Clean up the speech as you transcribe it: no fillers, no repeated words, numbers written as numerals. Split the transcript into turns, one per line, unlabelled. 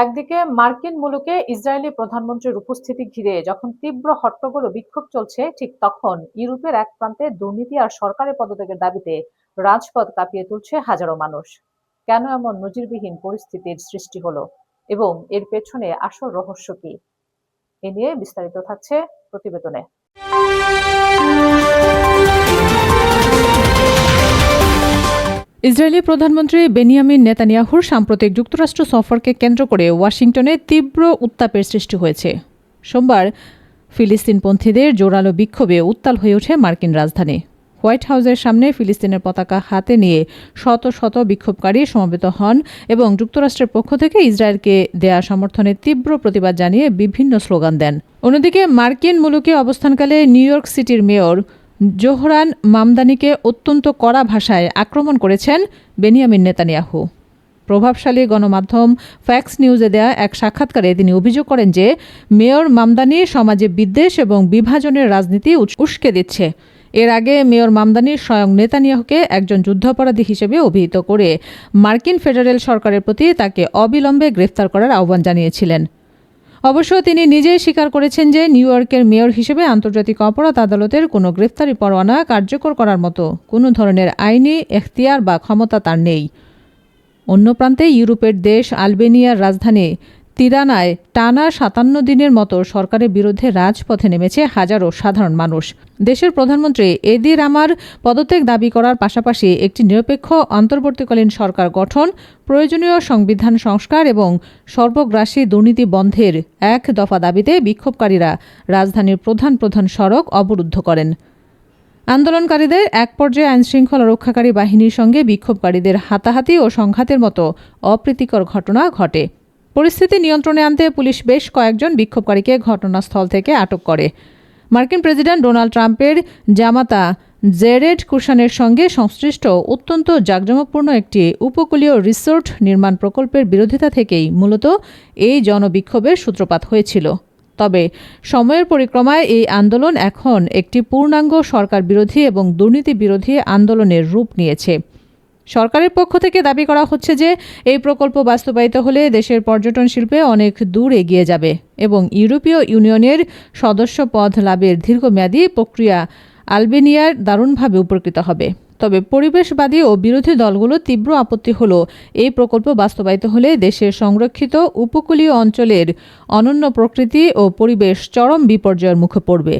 একদিকে মার্কিন মুলুকে ইসরায়েলি প্রধানমন্ত্রীর উপস্থিতি ঘিরে যখন তীব্র হট্টগোল ও বিক্ষোভ চলছে, ঠিক তখন ইউরোপের এক প্রান্তে দুর্নীতি আর সরকারের পদত্যাগের দাবিতে রাজপথ কাঁপিয়ে তুলছে হাজারো মানুষ। কেন এমন নজিরবিহীন পরিস্থিতির সৃষ্টি হলো এবং এর পেছনে আসল রহস্য কি, এ নিয়ে বিস্তারিত থাকছে প্রতিবেদনে।
ইসরায়েলি প্রধানমন্ত্রী বেনিয়ামিন নেতানিয়াহুর সাম্প্রতিক যুক্তরাষ্ট্র সফরকে কেন্দ্র করে ওয়াশিংটনে তীব্র উত্তাপের সৃষ্টি হয়েছে। সোমবার ফিলিস্তিনপন্থীদের জোরালো বিক্ষোভে উত্তাল হয়ে ওঠে মার্কিন রাজধানী। হোয়াইট হাউসের সামনে ফিলিস্তিনের পতাকা হাতে নিয়ে শত শত বিক্ষোভকারী সমবেত হন এবং যুক্তরাষ্ট্রের পক্ষ থেকে ইসরায়েলকে দেয়া সমর্থনের তীব্র প্রতিবাদ জানিয়ে বিভিন্ন স্লোগান দেন। অন্যদিকে মার্কিন মুলুকে অবস্থানকালে নিউ ইয়র্ক সিটির মেয়র জোহরান মামদানিকে অত্যন্ত কড়া ভাষায় আক্রমণ করেছেন বেনিয়ামিন নেতানিয়াহু। প্রভাবশালী গণমাধ্যম ফ্যাক্স নিউজে দেয়া এক সাক্ষাৎকারে তিনি অভিযোগ করেন যে মেয়র মামদানি সমাজে বিদ্বেষ এবং বিভাজনের রাজনীতি উস্কে দিচ্ছে। এর আগে মেয়র মামদানি স্বয়ং নেতানিয়াহুকে একজন যুদ্ধাপরাধী হিসেবে অভিহিত করে মার্কিন ফেডারেল সরকারের প্রতি তাকে অবিলম্বে গ্রেফতার করার আহ্বান জানিয়েছিলেন। অবশ্য তিনি নিজেই স্বীকার করেছেন যে নিউ ইয়র্কের মেয়র হিসেবে আন্তর্জাতিক অপরাধ আদালতের কোনো গ্রেফতারি পরোয়ানা কার্যকর করার মতো কোনো ধরনের আইনি এখতিয়ার বা ক্ষমতা তার নেই। অন্য প্রান্তে ইউরোপের দেশ আলবেনিয়ার রাজধানী তিরানায় টানা ৫৭ দিনের মতো সরকারের বিরুদ্ধে রাজপথে নেমেছে হাজারো সাধারণ মানুষ। দেশের প্রধানমন্ত্রী এদি রামার পদত্যাগ দাবি করার পাশাপাশি একটি নিরপেক্ষ অন্তর্বর্তীকালীন সরকার গঠন, প্রয়োজনীয় সংবিধান সংস্কার এবং সর্বগ্রাসী দুর্নীতি বন্ধের এক দফা দাবিতে বিক্ষোভকারীরা রাজধানীর প্রধান প্রধান সড়ক অবরুদ্ধ করেন। আন্দোলনকারীদের এক পর্যায়ে আইনশৃঙ্খলা রক্ষাকারী বাহিনীর সঙ্গে বিক্ষোভকারীদের হাতাহাতি ও সংঘাতের মতো অপ্রীতিকর ঘটনা ঘটে। পরিস্থিতি নিয়ন্ত্রণে আনতে পুলিশ বেশ কয়েকজন বিক্ষোভকারীকে ঘটনাস্থল থেকে আটক করে। মার্কিন প্রেসিডেন্ট ডোনাল্ড ট্রাম্পের জামাতা জেরেড কুশানের সঙ্গে সংশ্লিষ্ট অত্যন্ত জাঁকজমকপূর্ণ একটি উপকূলীয় রিসোর্ট নির্মাণ প্রকল্পের বিরোধিতা থেকেই মূলত এই জনবিক্ষোভের সূত্রপাত হয়েছিল। তবে সময়ের পরিক্রমায় এই আন্দোলন এখন একটি পূর্ণাঙ্গ সরকার বিরোধী এবং দুর্নীতি বিরোধী আন্দোলনের রূপ নিয়েছে। সরকারের পক্ষ থেকে দাবি করা হচ্ছে যে এই প্রকল্প বাস্তবায়িত হলে দেশের পর্যটন শিল্পে অনেক দূর এগিয়ে যাবে এবং ইউরোপীয় ইউনিয়নের সদস্য পদ লাভের দীর্ঘমেয়াদী প্রক্রিয়া আলবেনিয়ার দারুণভাবে উপকৃত হবে। তবে পরিবেশবাদী ও বিরোধী দলগুলোর তীব্র আপত্তি হল, এই প্রকল্প বাস্তবায়িত হলে দেশের সংরক্ষিত উপকূলীয় অঞ্চলের অনন্য প্রকৃতি ও পরিবেশ চরম বিপর্যয়ের মুখে পড়বে।